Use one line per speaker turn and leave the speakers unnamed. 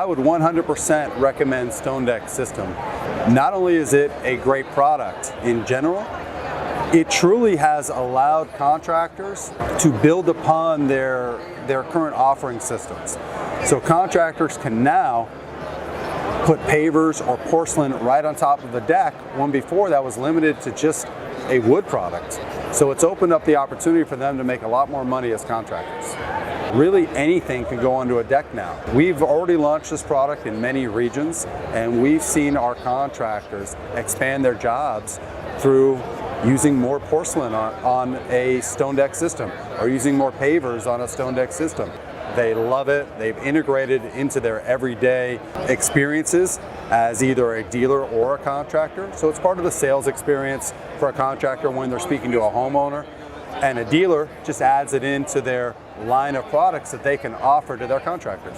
would 100% recommend StoneDeks System. Not only is it a great product in general, it truly has allowed contractors to build upon their current offering systems. So contractors can now put pavers or porcelain right on top of the deck, when before that was limited to just a wood product. So it's opened up the opportunity for them to make a lot more money as contractors. Really anything can go onto a deck now. We've already launched this product in many regions, and we've seen our contractors expand their jobs through using more porcelain on a StoneDeks system, or using more pavers on a StoneDeks system. They love it. They've integrated it into their everyday experiences as either a dealer or a contractor. So it's part of the sales experience for a contractor when they're speaking to a homeowner, and a dealer just adds it into their line of products that they can offer to their contractors.